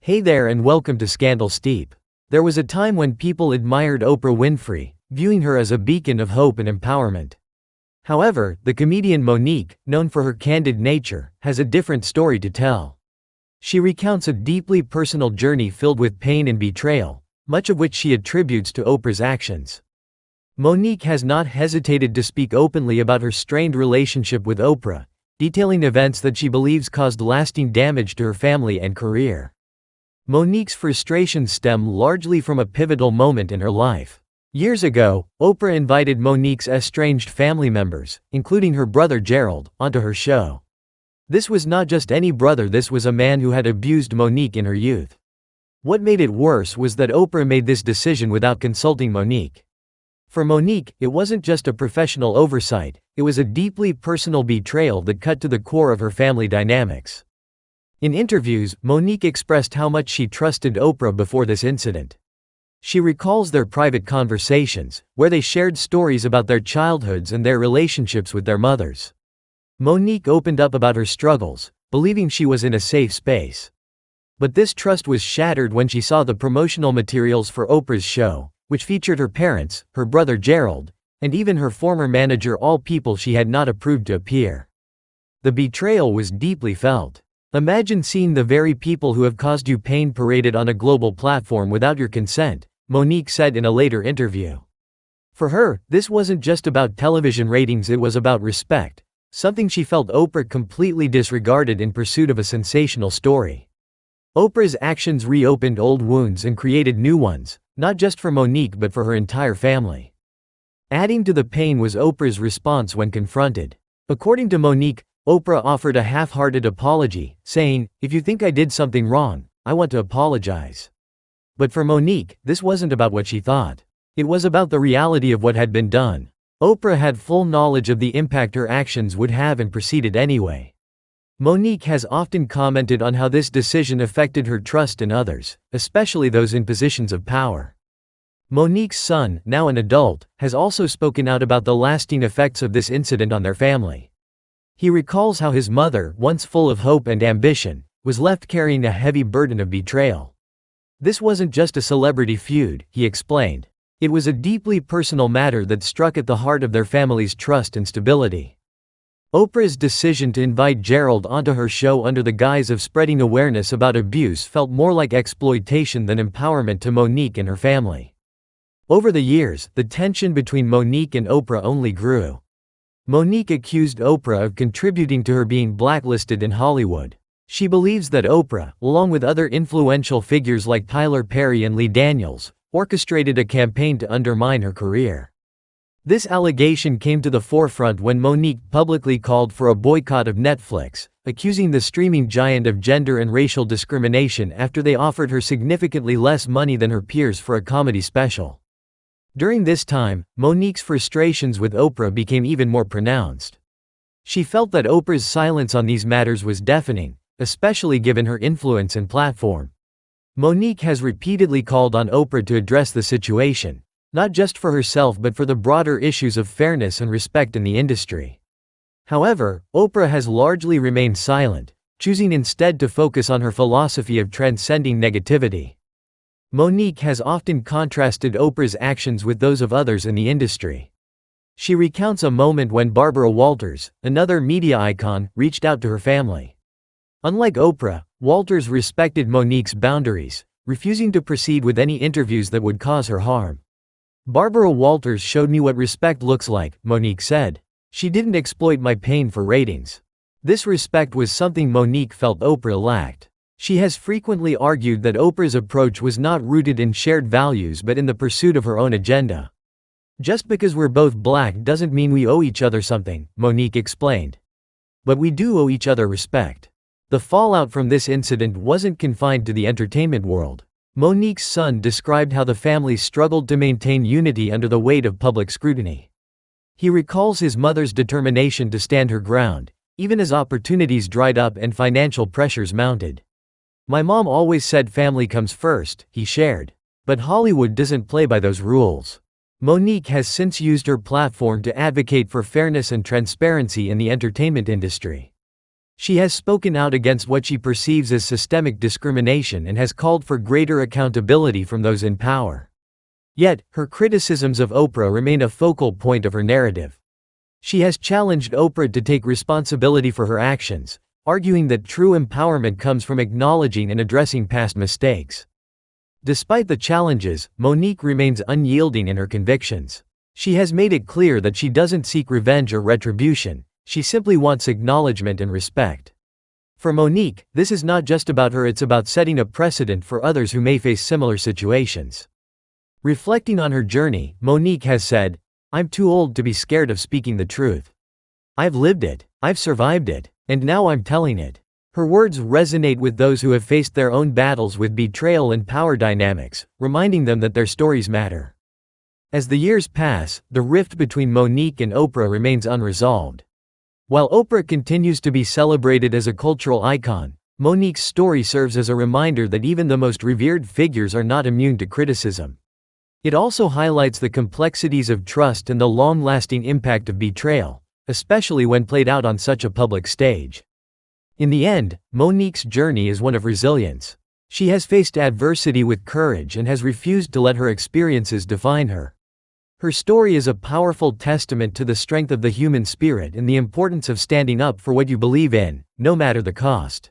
Hey there and welcome to Scandal Steep. There was a time when people admired Oprah Winfrey, viewing her as a beacon of hope and empowerment. However, the comedian Monique, known for her candid nature, has a different story to tell. She recounts a deeply personal journey filled with pain and betrayal, much of which she attributes to Oprah's actions. Monique has not hesitated to speak openly about her strained relationship with Oprah, detailing events that she believes caused lasting damage to her family and career. Monique's frustrations stem largely from a pivotal moment in her life. Years ago, Oprah invited Monique's estranged family members, including her brother Gerald, onto her show. This was not just any brother, this was a man who had abused Monique in her youth. What made it worse was that Oprah made this decision without consulting Monique. For Monique, it wasn't just a professional oversight, it was a deeply personal betrayal that cut to the core of her family dynamics. In interviews, Monique expressed how much she trusted Oprah before this incident. She recalls their private conversations, where they shared stories about their childhoods and their relationships with their mothers. Monique opened up about her struggles, believing she was in a safe space. But this trust was shattered when she saw the promotional materials for Oprah's show, which featured her parents, her brother Gerald, and even her former manager, all people she had not approved to appear. The betrayal was deeply felt. Imagine seeing the very people who have caused you pain paraded on a global platform without your consent, Monique said in a later interview. For her, this wasn't just about television ratings, it was about respect, something she felt Oprah completely disregarded in pursuit of a sensational story. Oprah's actions reopened old wounds and created new ones, not just for Monique but for her entire family. Adding to the pain was Oprah's response when confronted. According to Monique, Oprah offered a half-hearted apology, saying, "If you think I did something wrong, I want to apologize." But for Monique, this wasn't about what she thought. It was about the reality of what had been done. Oprah had full knowledge of the impact her actions would have and proceeded anyway. Monique has often commented on how this decision affected her trust in others, especially those in positions of power. Monique's son, now an adult, has also spoken out about the lasting effects of this incident on their family. He recalls how his mother, once full of hope and ambition, was left carrying a heavy burden of betrayal. This wasn't just a celebrity feud, he explained. It was a deeply personal matter that struck at the heart of their family's trust and stability. Oprah's decision to invite Gerald onto her show under the guise of spreading awareness about abuse felt more like exploitation than empowerment to Monique and her family. Over the years, the tension between Monique and Oprah only grew. Monique accused Oprah of contributing to her being blacklisted in Hollywood. She believes that Oprah, along with other influential figures like Tyler Perry and Lee Daniels, orchestrated a campaign to undermine her career. This allegation came to the forefront when Monique publicly called for a boycott of Netflix, accusing the streaming giant of gender and racial discrimination after they offered her significantly less money than her peers for a comedy special. During this time, Monique's frustrations with Oprah became even more pronounced. She felt that Oprah's silence on these matters was deafening, especially given her influence and platform. Monique has repeatedly called on Oprah to address the situation, not just for herself but for the broader issues of fairness and respect in the industry. However, Oprah has largely remained silent, choosing instead to focus on her philosophy of transcending negativity. Monique has often contrasted Oprah's actions with those of others in the industry. She recounts a moment when Barbara Walters, another media icon, reached out to her family. Unlike Oprah, Walters respected Monique's boundaries, refusing to proceed with any interviews that would cause her harm. "Barbara Walters showed me what respect looks like," Monique said. "She didn't exploit my pain for ratings." This respect was something Monique felt Oprah lacked. She has frequently argued that Oprah's approach was not rooted in shared values but in the pursuit of her own agenda. "Just because we're both black doesn't mean we owe each other something," Monique explained. "But we do owe each other respect." The fallout from this incident wasn't confined to the entertainment world. Monique's son described how the family struggled to maintain unity under the weight of public scrutiny. He recalls his mother's determination to stand her ground, even as opportunities dried up and financial pressures mounted. "My mom always said family comes first," he shared. "But Hollywood doesn't play by those rules." Monique has since used her platform to advocate for fairness and transparency in the entertainment industry. She has spoken out against what she perceives as systemic discrimination and has called for greater accountability from those in power. Yet, her criticisms of Oprah remain a focal point of her narrative. She has challenged Oprah to take responsibility for her actions, arguing that true empowerment comes from acknowledging and addressing past mistakes. Despite the challenges, Monique remains unyielding in her convictions. She has made it clear that she doesn't seek revenge or retribution, she simply wants acknowledgement and respect. For Monique, this is not just about her, it's about setting a precedent for others who may face similar situations. Reflecting on her journey, Monique has said, "I'm too old to be scared of speaking the truth. I've lived it, I've survived it, and now I'm telling it." Her words resonate with those who have faced their own battles with betrayal and power dynamics, reminding them that their stories matter. As the years pass, the rift between Monique and Oprah remains unresolved. While Oprah continues to be celebrated as a cultural icon, Monique's story serves as a reminder that even the most revered figures are not immune to criticism. It also highlights the complexities of trust and the long-lasting impact of betrayal, especially when played out on such a public stage. In the end, Monique's journey is one of resilience. She has faced adversity with courage and has refused to let her experiences define her. Her story is a powerful testament to the strength of the human spirit and the importance of standing up for what you believe in, no matter the cost.